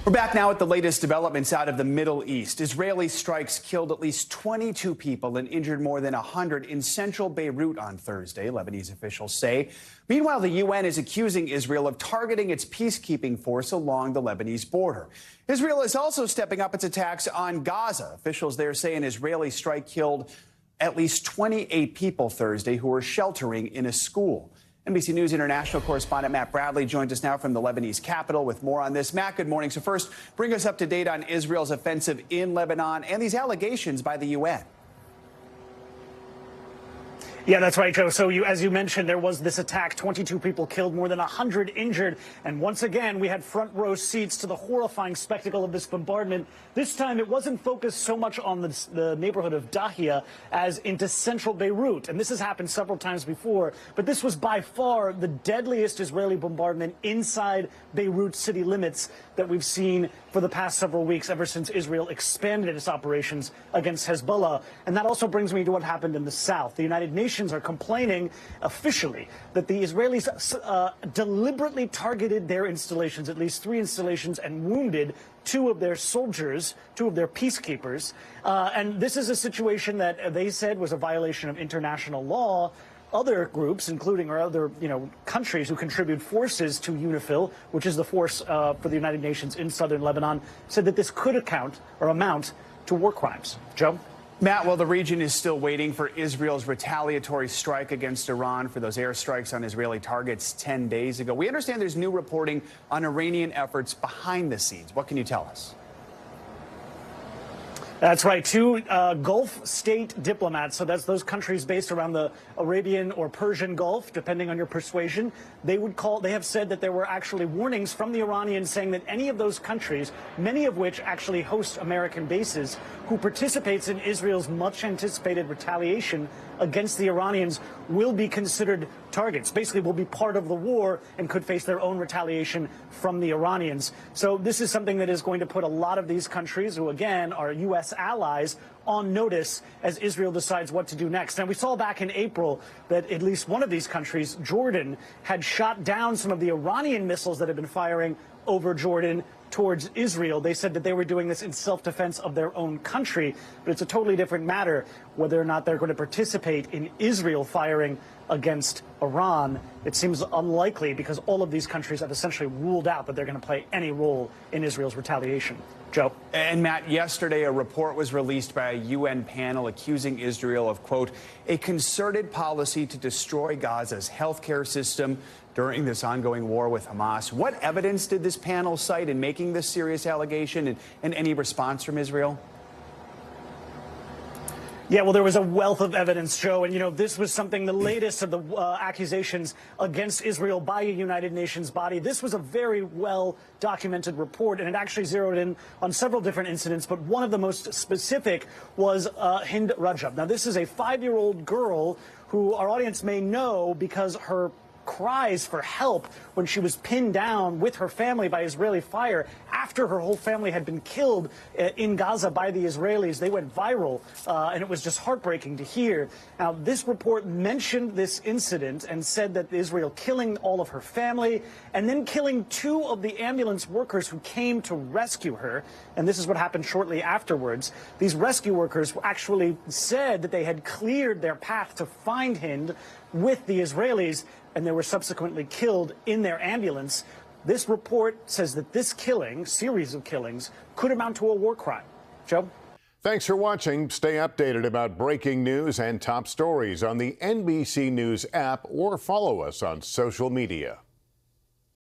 We're back now at the latest developments out of the Middle East. Israeli strikes killed at least 22 people and injured more than 100 in central Beirut on Thursday, Lebanese officials say. Meanwhile, the UN is accusing Israel of targeting its peacekeeping force along the Lebanese border. Israel is also stepping up its attacks on Gaza. Officials there say an Israeli strike killed at least 28 people Thursday who were sheltering in a school. NBC News international correspondent Matt Bradley joins us now from the Lebanese capital with more on this. Matt, good morning. So first, bring us up to date on Israel's offensive in Lebanon and these allegations by the UN. Yeah, that's right, Joe. So as you mentioned, there was this attack, 22 people killed, more than 100 injured. And once again, we had front row seats to the horrifying spectacle of this bombardment. This time, it wasn't focused so much on the neighborhood of Dahia as into central Beirut. And this has happened several times before. But this was by far the deadliest Israeli bombardment inside Beirut city limits that we've seen for the past several weeks, ever since Israel expanded its operations against Hezbollah. And that also brings me to what happened in the south. The United Nations are complaining officially that the Israelis deliberately targeted their installations, at least 3 installations, and wounded 2 of their soldiers, 2 of their peacekeepers. And this is a situation that they said was a violation of international law. Other groups, including other countries who contribute forces to UNIFIL, which is the force for the United Nations in southern Lebanon, said that this could amount to war crimes. Joe? Matt, well, the region is still waiting for Israel's retaliatory strike against Iran for those airstrikes on Israeli targets 10 days ago. We understand there's new reporting on Iranian efforts behind the scenes. What can you tell us? That's right. 2 Gulf state diplomats, so that's those countries based around the Arabian or Persian Gulf, depending on your persuasion. They have said that there were actually warnings from the Iranians saying that any of those countries, many of which actually host American bases, who participates in Israel's much anticipated retaliation against the Iranians will be considered targets, basically will be part of the war and could face their own retaliation from the Iranians. So this is something that is going to put a lot of these countries, who again are U.S. allies, on notice as Israel decides what to do next. Now, we saw back in April that at least one of these countries, Jordan, had shot down some of the Iranian missiles that had been firing over Jordan towards Israel. They said that they were doing this in self-defense of their own country, but it's a totally different matter whether or not they're going to participate in Israel firing against Iran. It seems unlikely because all of these countries have essentially ruled out that they're going to play any role in Israel's retaliation. Joe? And Matt, yesterday a report was released by a UN panel accusing Israel of, quote, a concerted policy to destroy Gaza's healthcare system during this ongoing war with Hamas. What evidence did this panel cite in making this serious allegation, and any response from Israel? Yeah, well, there was a wealth of evidence, Joe, and, this was something, the latest of the accusations against Israel by a United Nations body. This was a very well-documented report, and it actually zeroed in on several different incidents, but one of the most specific was Hind Rajab. Now, this is a 5-year-old girl who our audience may know because her cries for help when she was pinned down with her family by Israeli fire after her whole family had been killed in Gaza by the Israelis. They went viral, and it was just heartbreaking to hear. Now, this report mentioned this incident and said that Israel killing all of her family and then killing 2 of the ambulance workers who came to rescue her. And this is what happened shortly afterwards. These rescue workers actually said that they had cleared their path to find Hind with the Israelis, and they were subsequently killed in their ambulance. This report says that this series of killings, could amount to a war crime. Joe? Thanks for watching. Stay updated about breaking news and top stories on the NBC News app or follow us on social media.